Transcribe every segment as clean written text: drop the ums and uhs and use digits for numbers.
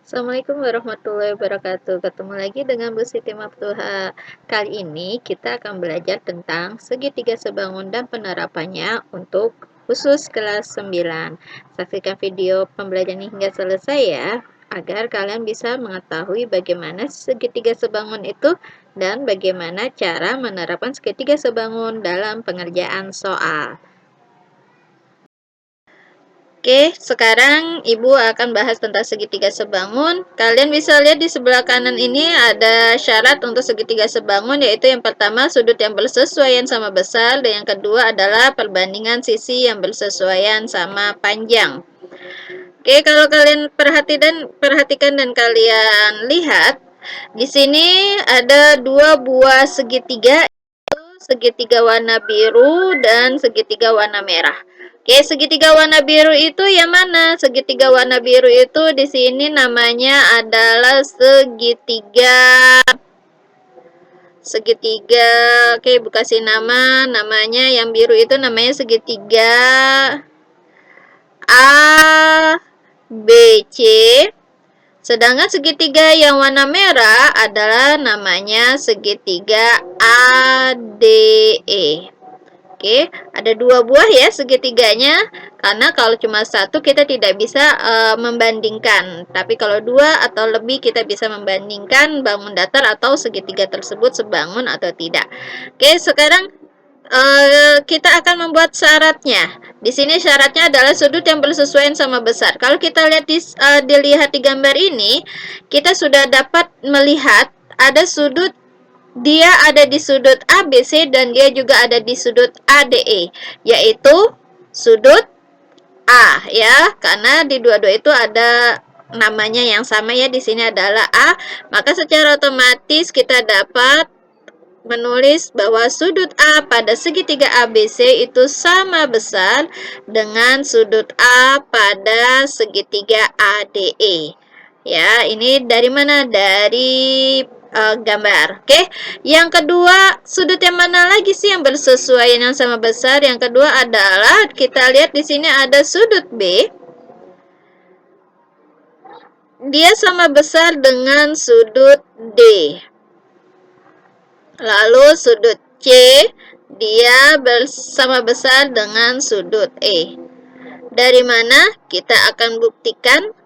Assalamualaikum warahmatullahi wabarakatuh. Ketemu lagi dengan Bu Siti Maftuha. Kali ini kita akan belajar tentang segitiga sebangun dan penerapannya untuk khusus kelas 9. Saksikan video pembelajaran ini hingga selesai ya, agar kalian bisa mengetahui bagaimana segitiga sebangun itu dan bagaimana cara menerapkan segitiga sebangun dalam pengerjaan soal. Oke, sekarang Ibu akan bahas tentang segitiga sebangun. Kalian bisa lihat di sebelah kanan ini ada syarat untuk segitiga sebangun, yaitu yang pertama sudut yang bersesuaian sama besar, dan yang kedua adalah perbandingan sisi yang bersesuaian sama panjang. Oke, kalau kalian perhatikan dan kalian lihat, di sini ada dua buah segitiga, segitiga warna biru dan segitiga warna merah. Oke, segitiga warna biru itu yang mana? Segitiga warna biru itu di sini namanya adalah segitiga. Oke, Bu kasih namanya yang biru itu namanya segitiga ABC. Sedangkan segitiga yang warna merah adalah namanya segitiga ADE. Oke, ada dua buah ya segitiganya, karena kalau cuma satu kita tidak bisa membandingkan. Tapi kalau dua atau lebih kita bisa membandingkan bangun datar atau segitiga tersebut sebangun atau tidak. Oke, sekarang kita akan membuat syaratnya. Di sini syaratnya adalah sudut yang bersesuaian sama besar. Kalau kita lihat dilihat di gambar ini, kita sudah dapat melihat ada sudut. Dia ada di sudut ABC dan dia juga ada di sudut ADE, yaitu sudut A ya, karena di dua-dua itu ada namanya yang sama ya, di sini adalah A, maka secara otomatis kita dapat menulis bahwa sudut A pada segitiga ABC itu sama besar dengan sudut A pada segitiga ADE. Ya, ini dari mana? Dari gambar. Oke. Yang kedua, sudut yang mana lagi sih yang bersesuaian yang sama besar? Yang kedua adalah kita lihat di sini ada sudut B. Dia sama besar dengan sudut D. Lalu sudut C dia sama besar dengan sudut E. Dari mana? Kita akan buktikan.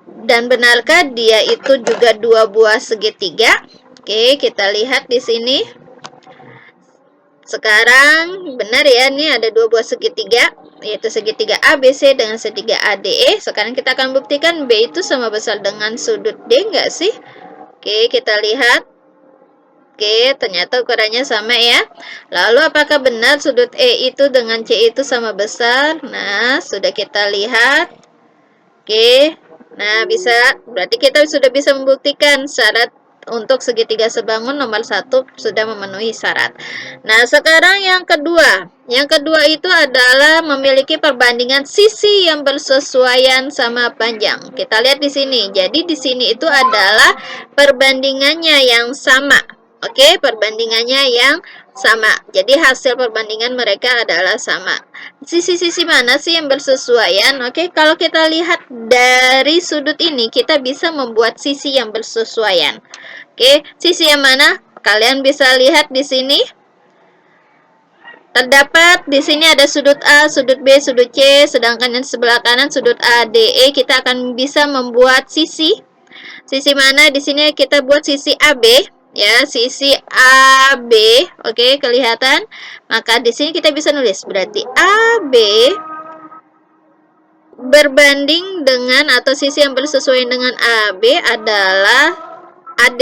Dan benarkah dia itu juga dua buah segitiga? Oke, kita lihat di sini. Sekarang benar ya, ini ada dua buah segitiga, yaitu segitiga ABC dengan segitiga ADE. Sekarang kita akan buktikan B itu sama besar dengan sudut D enggak sih? Oke, kita lihat. Oke, ternyata ukurannya sama ya. Lalu apakah benar sudut E itu dengan C itu sama besar? Nah, sudah kita lihat. Oke. Nah, berarti kita sudah bisa membuktikan syarat untuk segitiga sebangun nomor 1 sudah memenuhi syarat. Nah, sekarang yang kedua. Yang kedua itu adalah memiliki perbandingan sisi yang bersesuaian sama panjang. Kita lihat di sini. Jadi di sini itu adalah perbandingannya yang sama. Oke, perbandingannya yang sama. Jadi hasil perbandingan mereka adalah sama. Sisi-sisi mana sih yang bersesuaian? Oke, kalau kita lihat dari sudut ini, kita bisa membuat sisi yang bersesuaian. Oke, sisi yang mana? Kalian bisa lihat di sini. Terdapat di sini ada sudut A, sudut B, sudut C, sedangkan yang sebelah kanan sudut ADE. Kita akan bisa membuat sisi. Sisi mana? Di sini kita buat sisi AB. Ya, sisi AB, oke, kelihatan. Maka di sini kita bisa nulis berarti AB berbanding dengan atau sisi yang bersesuaian dengan AB adalah AD.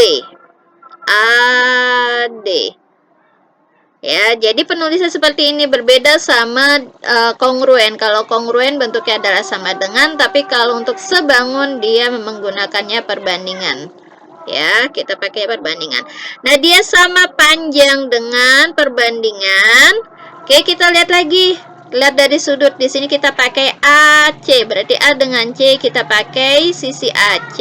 AD. Ya, jadi penulisan seperti ini berbeda sama kongruen. Kalau kongruen bentuknya adalah sama dengan, tapi kalau untuk sebangun dia menggunakannya perbandingan. Ya, kita pakai perbandingan. Nah, dia sama panjang dengan perbandingan. Oke, kita lihat lagi. Lihat dari sudut. Di sini kita pakai AC. Berarti A dengan C kita pakai sisi AC.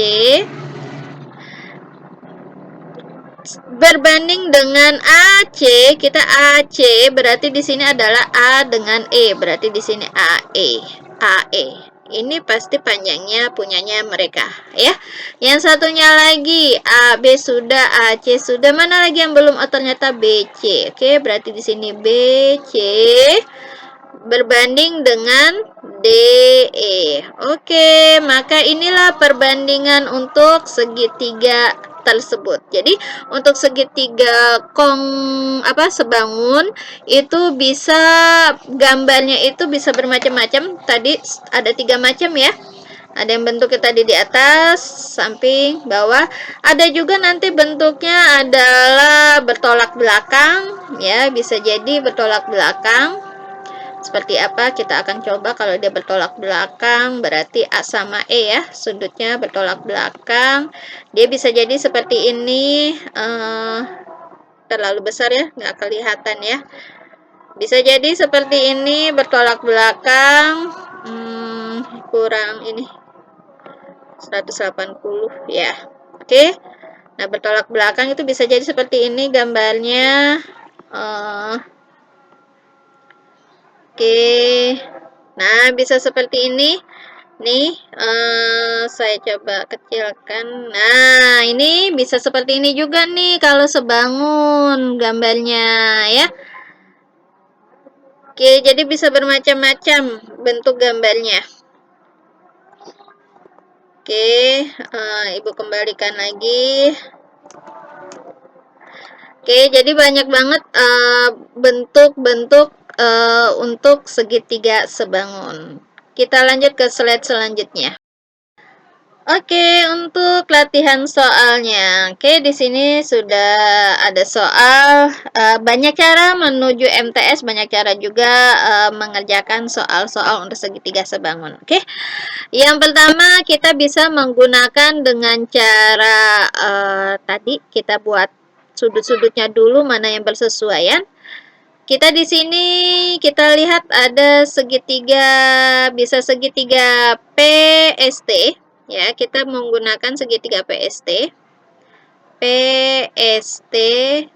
Berbanding dengan AC, kita AC berarti di sini adalah A dengan E. Berarti di sini AE. AE. Ini pasti panjangnya punyanya mereka, ya. Yang satunya lagi A, B sudah, A, C sudah. Mana lagi yang belum? Oh, ternyata B, C. Oke, berarti di sini B, C berbanding dengan D, E. Oke, maka inilah perbandingan untuk segitiga tersebut. Jadi untuk segitiga sebangun itu bisa gambarnya itu bisa bermacam-macam. Tadi ada 3 macam ya. Ada yang bentuknya tadi di atas, samping, bawah. Ada juga nanti bentuknya adalah bertolak belakang, ya, bisa jadi bertolak belakang. Seperti apa kita akan coba. Kalau dia bertolak belakang berarti A sama E ya, sudutnya bertolak belakang. Dia bisa jadi seperti ini, terlalu besar ya, nggak kelihatan ya. Bisa jadi seperti ini bertolak belakang, kurang ini 180 ya. Oke. Nah, bertolak belakang itu bisa jadi seperti ini gambarnya. Oke. Nah, bisa seperti ini. Nih, saya coba kecilkan. Nah, ini bisa seperti ini juga nih kalau sebangun gambarnya ya. Oke, jadi bisa bermacam-macam bentuk gambarnya. Oke, Ibu kembalikan lagi. Oke, jadi banyak banget bentuk-bentuk untuk segitiga sebangun. Kita lanjut ke slide selanjutnya. Oke, untuk latihan soalnya. Oke, di sini sudah ada soal. Banyak cara menuju MTS, banyak cara juga mengerjakan soal-soal untuk segitiga sebangun. Oke, yang pertama kita bisa menggunakan dengan cara tadi kita buat sudut-sudutnya dulu mana yang bersesuaian. Kita di sini kita lihat ada segitiga, bisa segitiga PST. Ya, kita menggunakan segitiga PST,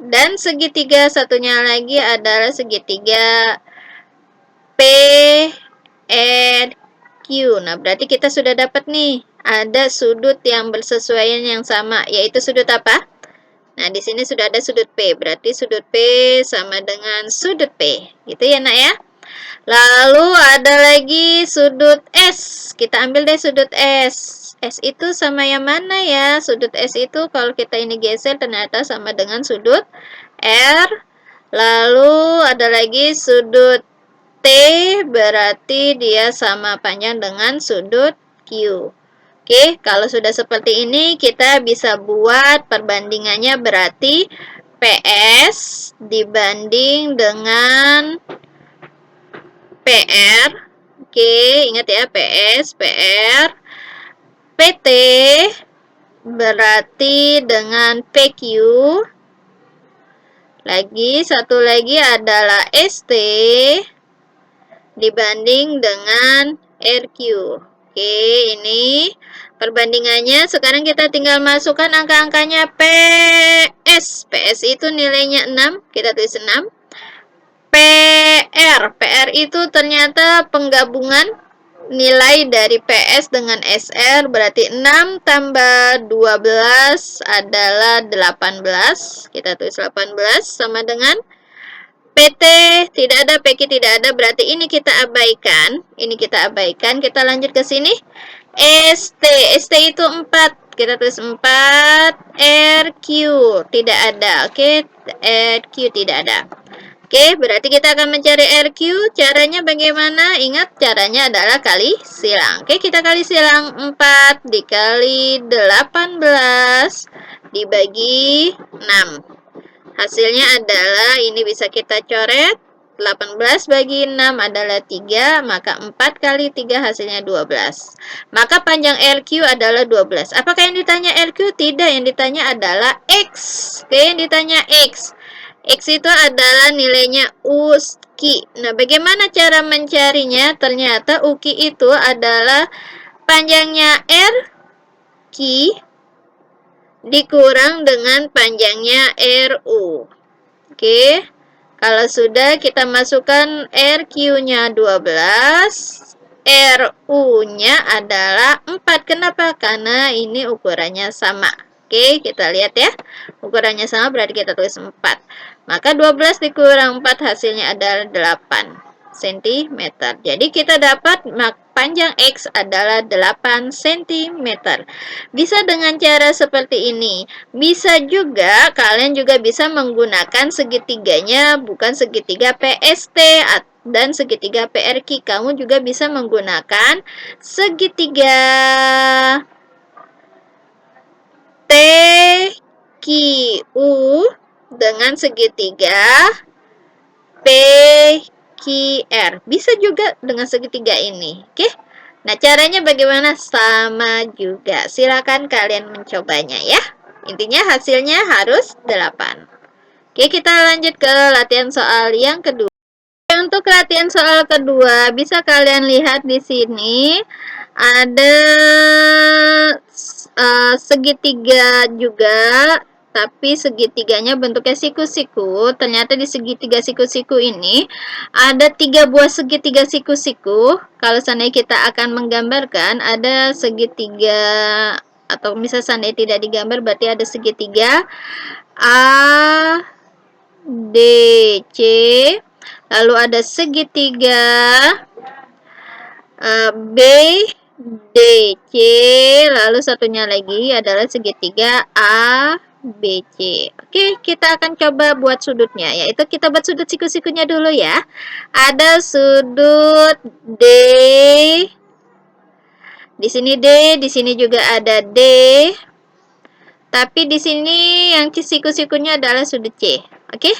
dan segitiga satunya lagi adalah segitiga PRQ. Nah, berarti kita sudah dapat nih, ada sudut yang bersesuaian yang sama, yaitu sudut apa? Nah, di sini sudah ada sudut P, berarti sudut P sama dengan sudut P, gitu ya nak ya. Lalu ada lagi sudut S, kita ambil deh sudut S. S itu sama yang mana ya? Sudut S itu kalau kita ini geser ternyata sama dengan sudut R. Lalu ada lagi sudut T, berarti dia sama panjang dengan sudut Q. Oke, kalau sudah seperti ini kita bisa buat perbandingannya, berarti PS dibanding dengan PR. Oke, ingat ya, PS, PR. PT berarti dengan PQ. Lagi, satu lagi adalah ST dibanding dengan RQ. Oke, ini perbandingannya. Sekarang kita tinggal masukkan angka-angkanya. PS. PS itu nilainya 6. Kita tulis 6. PR itu ternyata penggabungan nilai dari PS dengan SR, berarti 6 tambah 12 adalah 18. Kita tulis 18 sama dengan PT tidak ada, PQ tidak ada, berarti ini kita abaikan. Ini kita abaikan. Kita lanjut ke sini. ST itu 4. Kita tulis 4. RQ tidak ada. Oke, RQ tidak ada. Oke, berarti kita akan mencari RQ. Caranya bagaimana? Ingat, caranya adalah kali silang. Oke, kita kali silang. 4 dikali 18 dibagi 6. Hasilnya adalah, ini bisa kita coret. 18 bagi 6 adalah 3, maka 4 kali 3 hasilnya 12. Maka panjang RQ adalah 12. Apakah yang ditanya RQ? Tidak, yang ditanya adalah X. Oke, yang ditanya X. X itu adalah nilainya UKI. Nah, bagaimana cara mencarinya? Ternyata UKI itu adalah panjangnya RQ dikurang dengan panjangnya RU. Oke. Kalau sudah kita masukkan RQ-nya 12, RU-nya adalah 4. Kenapa? Karena ini ukurannya sama. Oke, kita lihat ya. Ukurannya sama berarti kita tulis 4. Maka 12 dikurang 4 hasilnya adalah 8 cm. Jadi kita dapat panjang X adalah 8 cm. Bisa dengan cara seperti ini. Bisa juga, kalian juga bisa menggunakan segitiganya bukan segitiga PST dan segitiga PRQ. Kamu juga bisa menggunakan segitiga TQU dengan segitiga PQR. Bisa juga dengan segitiga ini. Oke. Nah, caranya bagaimana? Sama juga. Silakan kalian mencobanya ya. Intinya hasilnya harus 8. Oke, kita lanjut ke latihan soal yang kedua. Untuk latihan soal kedua, bisa kalian lihat di sini ada segitiga juga, tapi segitiganya bentuknya siku-siku. Ternyata di segitiga siku-siku ini ada 3 buah segitiga siku-siku. Kalau seandainya kita akan menggambarkan, ada segitiga, atau misalnya seandainya tidak digambar, berarti ada segitiga A, D, C. Lalu ada segitiga B, D, C. Lalu satunya lagi adalah segitiga A, B, C. Oke, kita akan coba buat sudutnya, yaitu kita buat sudut siku-sikunya dulu ya. Ada sudut D. Di sini D, di sini juga ada D. Tapi di sini yang siku-sikunya adalah sudut C. Oke?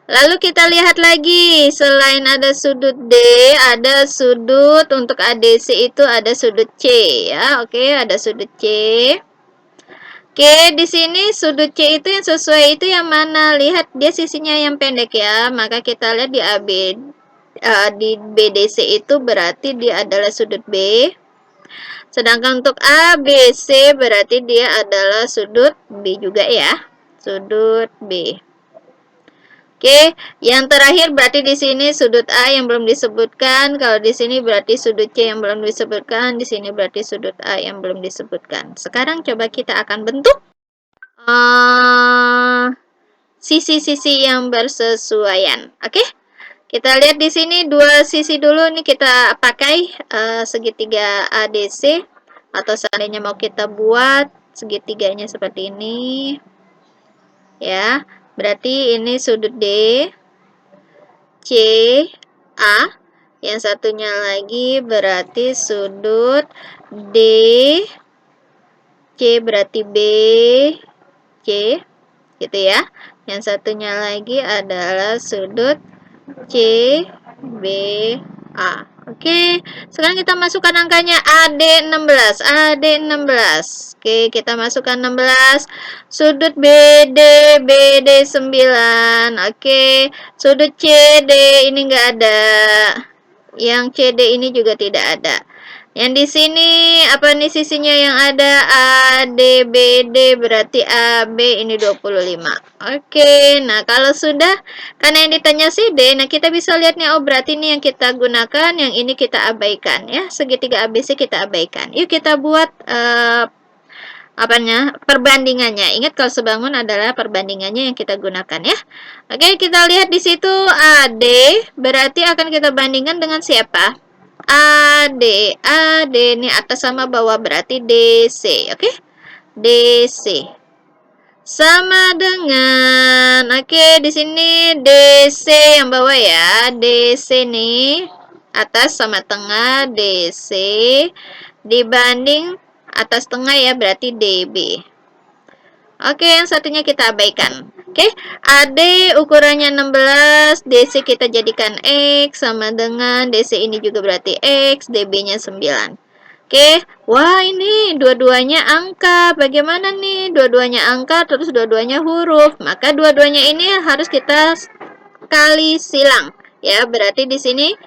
Lalu kita lihat lagi, selain ada sudut D, ada sudut untuk ADC itu ada sudut C ya. Oke, ada sudut C. Oke, di sini sudut C itu yang sesuai itu yang mana? Lihat dia sisinya yang pendek ya. Maka kita lihat di di BDC itu berarti dia adalah sudut B. Sedangkan untuk ABC berarti dia adalah sudut B juga ya. Sudut B. Oke, yang terakhir berarti di sini sudut A yang belum disebutkan. Kalau di sini berarti sudut C yang belum disebutkan. Di sini berarti sudut A yang belum disebutkan. Sekarang coba kita akan bentuk sisi-sisi yang bersesuaian. Oke, kita lihat di sini dua sisi dulu. Nih kita pakai segitiga ADC. Atau seandainya mau kita buat segitiganya seperti ini. Ya. Berarti ini sudut D, C, A. Yang satunya lagi berarti sudut D, C berarti B, C. Gitu ya. Yang satunya lagi adalah sudut C, B, A. Oke, sekarang kita masukkan angkanya AD16. AD16. Oke, kita masukkan 16. Sudut BD, BD 9. Oke, sudut CD ini enggak ada. Yang CD ini juga tidak ada. Yang di sini apa nih sisinya yang ada? ADBD berarti AB ini 25. Oke, nah kalau sudah, karena yang ditanya CD, nah kita bisa lihat nih, oh berarti ini yang kita gunakan, yang ini kita abaikan ya. Segitiga ABC kita abaikan. Yuk kita buat perbandingannya. Ingat kalau sebangun adalah perbandingannya yang kita gunakan ya. Oke, kita lihat di situ AD berarti akan kita bandingkan dengan siapa? AD ini atas sama bawah berarti DC. Oke, DC sama dengan, oke, di sini DC yang bawah ya. DC nih atas sama tengah, DC dibanding atas tengah ya, berarti DB. Oke, yang satunya kita abaikan. Oke, AD ukurannya 16, DC kita jadikan X sama dengan DC ini juga berarti X, DB-nya 9. Oke, wah ini dua-duanya angka. Bagaimana nih? Dua-duanya angka, terus dua-duanya huruf. Maka dua-duanya ini harus kita kali silang. Ya, berarti di sini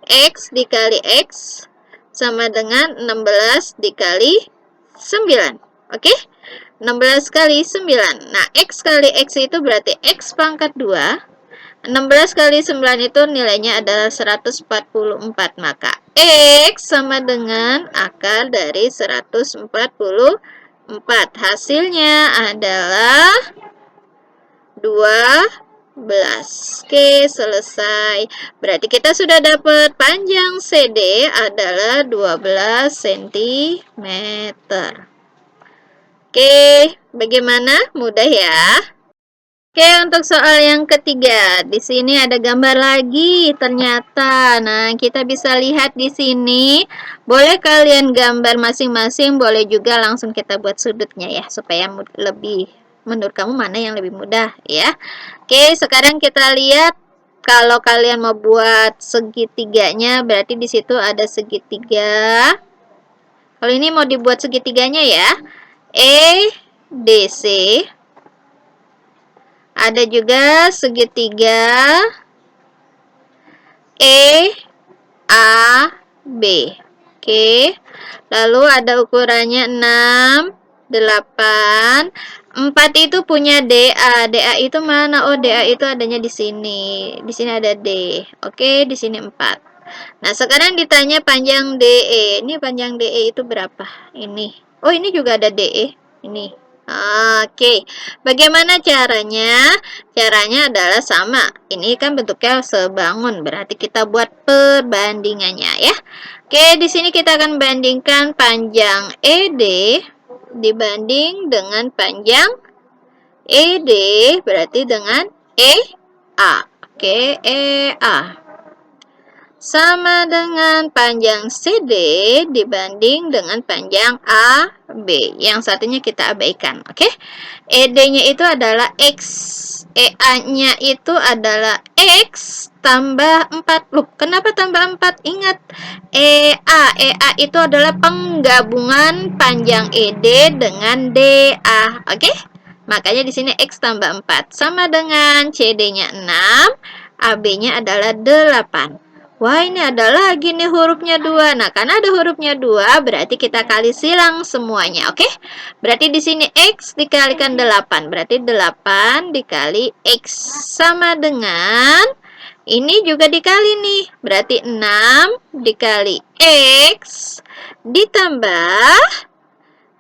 X dikali X sama dengan 16 dikali 9. Oke? 16 kali 9. Nah, X kali X itu berarti X pangkat 2 16 kali 9 itu nilainya adalah 144. Maka X sama dengan akar dari 144. Hasilnya adalah 12. Oke, selesai. Berarti kita sudah dapat panjang CD adalah 12 cm. Oke, bagaimana? Mudah ya? Oke, untuk soal yang ketiga, di sini ada gambar lagi ternyata. Nah, kita bisa lihat di sini. Boleh kalian gambar masing-masing, boleh juga langsung kita buat sudutnya ya, supaya lebih menurut kamu mana yang lebih mudah ya. Oke, sekarang kita lihat kalau kalian mau buat segitiganya, berarti di situ ada segitiga. Kalau ini mau dibuat segitiganya ya, EDC. Ada juga segitiga EAB. Oke. Lalu ada ukurannya 6, 8. 4 itu punya DA. DA itu mana? Oh, DA itu adanya di sini. Di sini ada D. Oke, di sini 4. Nah, sekarang ditanya panjang DE. Ini panjang DE itu berapa? Ini. Oh, ini juga ada DE. Ini. Oke, bagaimana caranya? Caranya adalah sama. Ini kan bentuknya sebangun, berarti kita buat perbandingannya ya. Oke, di sini kita akan bandingkan panjang ED dibanding dengan panjang ED, berarti dengan EA. Oke, EA sama dengan panjang CD dibanding dengan panjang AB. Yang satunya kita abaikan, oke? ED-nya itu adalah X, EA-nya itu adalah X tambah 4. Loh, kenapa tambah 4? Ingat, EA itu adalah penggabungan panjang ED dengan DA, oke? Makanya di sini X tambah 4 sama dengan CD-nya 6, AB-nya adalah 8. Wah, ini ada lagi nih hurufnya 2. Nah, karena ada hurufnya 2, berarti kita kali silang semuanya, oke? Berarti di sini X dikalikan 8. Berarti 8 dikali X sama dengan, ini juga dikali nih. Berarti 6 dikali X ditambah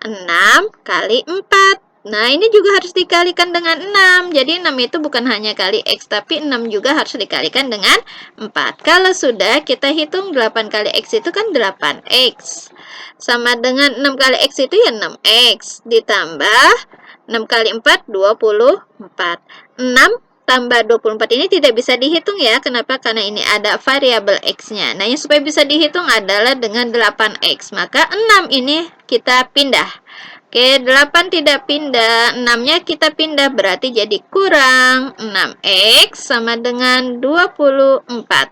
6 kali 4. Nah, ini juga harus dikalikan dengan 6. Jadi, 6 itu bukan hanya kali X, tapi 6 juga harus dikalikan dengan 4. Kalau sudah, kita hitung 8 kali X itu kan 8X. Sama dengan 6 kali X itu ya 6X. Ditambah 6 kali 4, 24. 6 tambah 24 ini tidak bisa dihitung ya. Kenapa? Karena ini ada variabel X-nya. Nah, yang supaya bisa dihitung adalah dengan 8X. Maka 6 ini kita pindah. Oke, 8 tidak pindah, 6-nya kita pindah, berarti jadi kurang 6X sama dengan 24.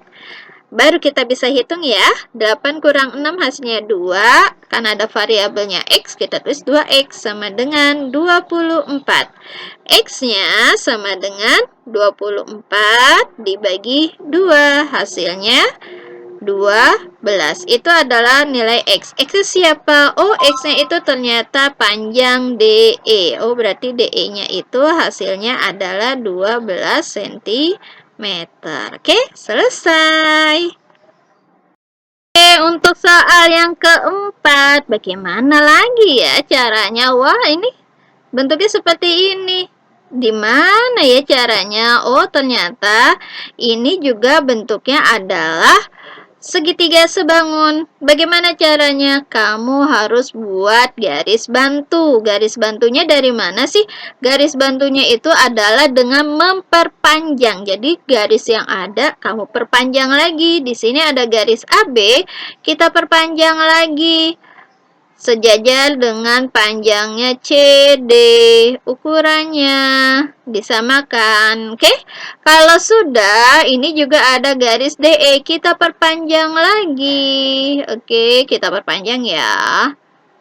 Baru kita bisa hitung ya, 8 kurang 6 hasilnya 2, karena ada variabelnya X, kita tulis 2X sama dengan 24. X-nya sama dengan 24 dibagi 2, hasilnya 12. Itu adalah nilai X. X siapa? Oh, X-nya itu ternyata panjang DE. Oh, berarti DE-nya itu hasilnya adalah 12 cm. Oke, selesai. Oke, untuk soal yang keempat, bagaimana lagi ya caranya? Wah, ini bentuknya seperti ini. Di mana ya caranya? Oh, ternyata ini juga bentuknya adalah segitiga sebangun. Bagaimana caranya? Kamu harus buat garis bantu. Garis bantunya dari mana sih? Garis bantunya itu adalah dengan memperpanjang. Jadi garis yang ada kamu perpanjang lagi. Di sini ada garis AB, kita perpanjang lagi sejajar dengan panjangnya CD, ukurannya disamakan. Oke, kalau sudah, ini juga ada garis DE, kita perpanjang lagi. Oke, kita perpanjang ya.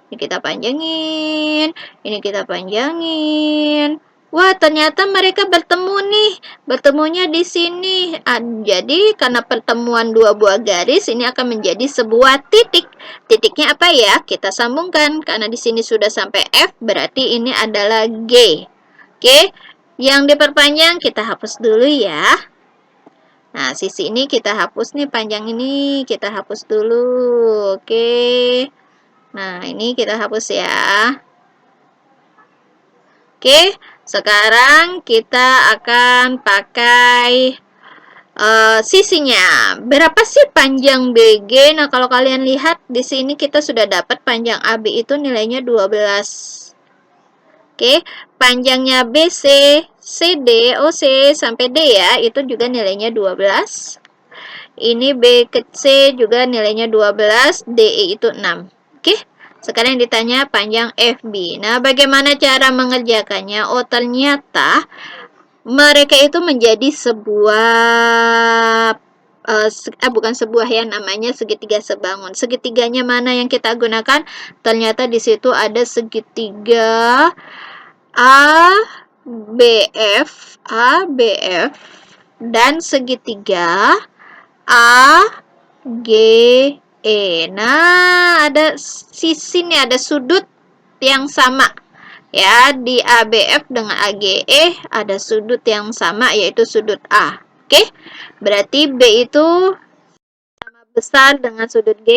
Ini kita panjangin, ini kita panjangin. Wah, ternyata mereka bertemu nih. Bertemunya di sini. Jadi, karena pertemuan dua buah garis, ini akan menjadi sebuah titik. Titiknya apa ya? Kita sambungkan. Karena di sini sudah sampai F, berarti ini adalah G. Oke, yang diperpanjang kita hapus dulu ya. Nah, sisi ini kita hapus nih, panjang ini kita hapus dulu. Oke. Nah, ini kita hapus ya. Oke, sekarang kita akan pakai sisinya. Berapa sih panjang BG? Nah, kalau kalian lihat di sini kita sudah dapat panjang AB itu nilainya 12. Oke, panjangnya BC, CD, OC sampai D ya, itu juga nilainya 12. Ini B ke C juga nilainya 12, DE itu 6. Oke, sekarang ditanya panjang FB. Nah, bagaimana cara mengerjakannya? Oh, ternyata mereka itu menjadi sebuah bukan sebuah ya, namanya segitiga sebangun. Segitiganya mana yang kita gunakan? Ternyata di situ ada segitiga ABF dan segitiga AGE. Nah, ada sisi nih, ada sudut yang sama ya, di ABF dengan AGE ada sudut yang sama, yaitu sudut A. Oke, berarti B itu sama besar dengan sudut G,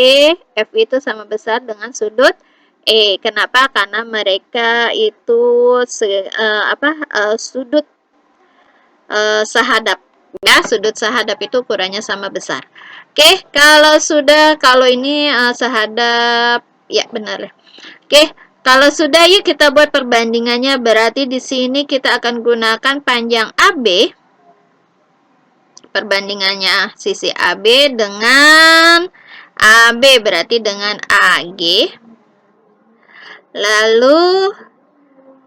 F itu sama besar dengan sudut E. Kenapa? Karena mereka itu sudut sahadap ya, sudut sahadap itu ukurannya sama besar. Oke, kalau ini sahadap ya, benar. Oke, kalau sudah, yuk kita buat perbandingannya. Berarti di sini kita akan gunakan panjang AB. Perbandingannya sisi AB dengan AB berarti dengan AG. Lalu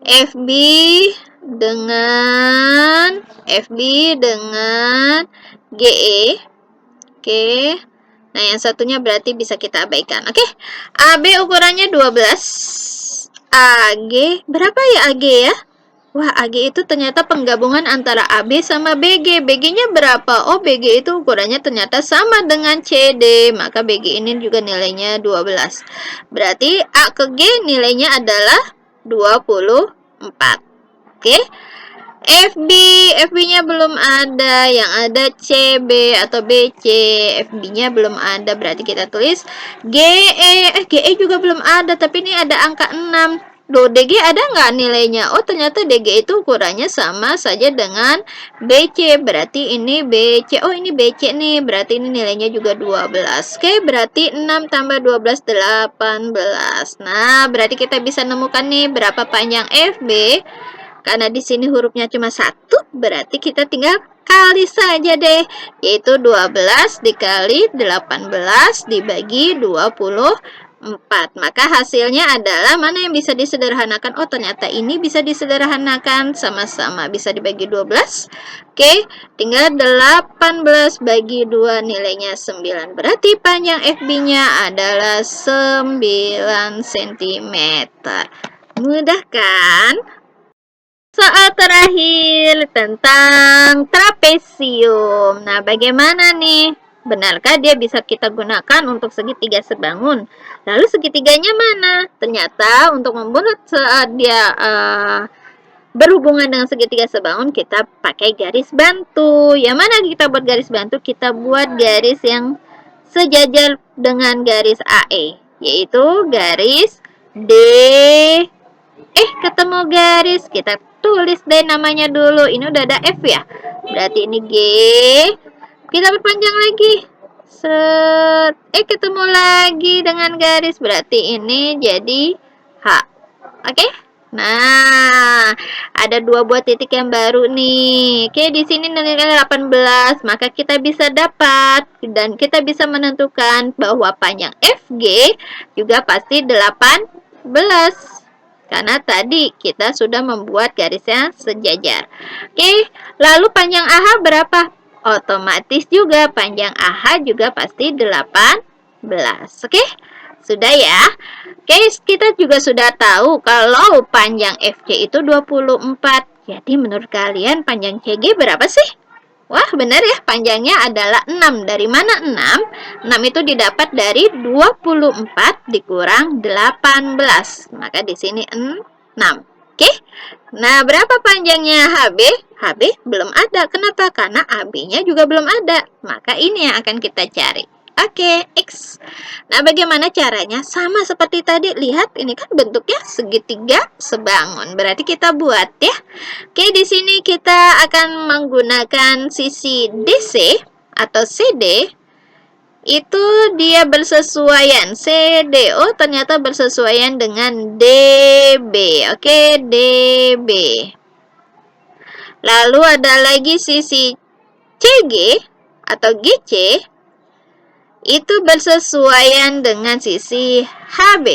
FB dengan GE. Oke. Nah, yang satunya berarti bisa kita abaikan. Oke. AB ukurannya 12. AG berapa ya AG ya? Wah, AG itu ternyata penggabungan antara AB sama BG. BG-nya berapa? Oh, BG itu ukurannya ternyata sama dengan CD. Maka BG ini juga nilainya 12. Berarti A ke G nilainya adalah 24. Oke. FB-nya belum ada. Yang ada CB atau BC. FB-nya belum ada. Berarti kita tulis GE. GE juga belum ada. Tapi ini ada angka 6. Loh, DG ada nggak nilainya? Oh, ternyata DG itu ukurannya sama saja dengan BC. Berarti ini BC. Oh, ini BC nih. Berarti ini nilainya juga 12. Oke, berarti 6 tambah 12, 18. Nah, berarti kita bisa nemukan nih berapa panjang FB. Karena di sini hurufnya cuma 1, berarti kita tinggal kali saja deh. Yaitu 12 dikali 18 dibagi 24. Maka hasilnya adalah mana yang bisa disederhanakan? Oh, ternyata ini bisa disederhanakan, sama-sama bisa dibagi 12. Oke, tinggal 18 bagi 2 nilainya 9. Berarti panjang FB-nya adalah 9 cm. Mudah kan? Soal terakhir tentang trapesium. Nah, bagaimana nih? Benarkah dia bisa kita gunakan untuk segitiga sebangun? Lalu segitiganya mana? Ternyata untuk membuat saat dia berhubungan dengan segitiga sebangun, kita pakai garis bantu. Yang mana kita buat garis bantu? Kita buat garis yang sejajar dengan garis AE, yaitu garis D. Ketemu garis, kita tulis deh namanya dulu. Ini udah ada F ya, berarti ini G. Kita perpanjang lagi, set. Ketemu lagi dengan garis, berarti ini jadi H. Oke. Nah, ada 2 buah titik yang baru nih. Oke, di sini nilainya 18, maka kita bisa dapat dan kita bisa menentukan bahwa panjang FG juga pasti 18. Karena tadi kita sudah membuat garisnya sejajar. Oke, lalu panjang AH berapa? Otomatis juga panjang AH juga pasti 18. Oke, sudah ya. Oke, kita juga sudah tahu kalau panjang FC itu 24. Jadi menurut kalian panjang CG berapa sih? Wah, benar ya, panjangnya adalah 6. Dari mana 6? 6 itu didapat dari 24 dikurang 18. Maka di sini 6. Oke. Nah, berapa panjangnya HB? HB belum ada. Kenapa? Karena AB-nya juga belum ada. Maka ini yang akan kita cari. Oke, X. Nah, bagaimana caranya? Sama seperti tadi. Lihat, ini kan bentuknya segitiga sebangun. Berarti kita buat ya. Oke, di sini kita akan menggunakan sisi DC atau CD. Itu dia bersesuaian. CDO ternyata bersesuaian dengan DB. Oke, DB. Lalu ada lagi sisi CG atau GC. Itu bersesuaian dengan sisi HB.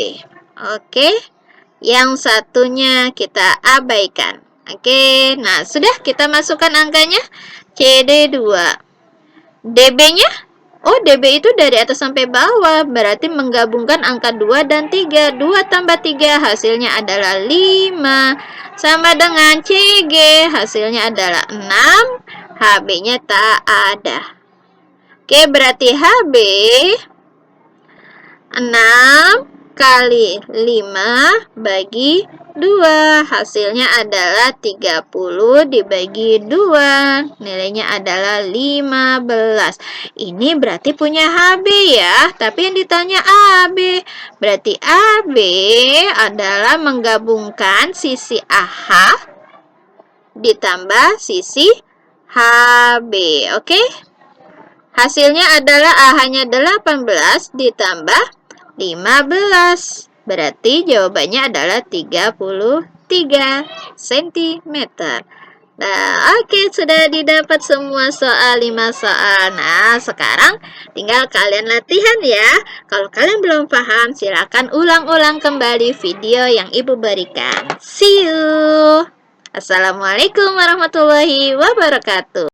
Oke. Yang satunya kita abaikan. Oke. Nah, sudah kita masukkan angkanya. CD2. DB-nya? Oh, DB itu dari atas sampai bawah. Berarti menggabungkan angka 2 dan 3. 2 tambah 3 hasilnya adalah 5. Sama dengan CG. Hasilnya adalah 6. HB-nya tak ada. Oke, berarti HB 6 kali 5 bagi 2. Hasilnya adalah 30 dibagi 2. Nilainya adalah 15. Ini berarti punya HB ya. Tapi yang ditanya AB. Berarti AB adalah menggabungkan sisi AH ditambah sisi HB. Oke? Hasilnya adalah AH-nya 18 ditambah 15. Berarti jawabannya adalah 33 cm. Nah, oke, sudah didapat semua soal 5 soal. Nah, sekarang tinggal kalian latihan ya. Kalau kalian belum paham, silakan ulang-ulang kembali video yang Ibu berikan. See you. Assalamualaikum warahmatullahi wabarakatuh.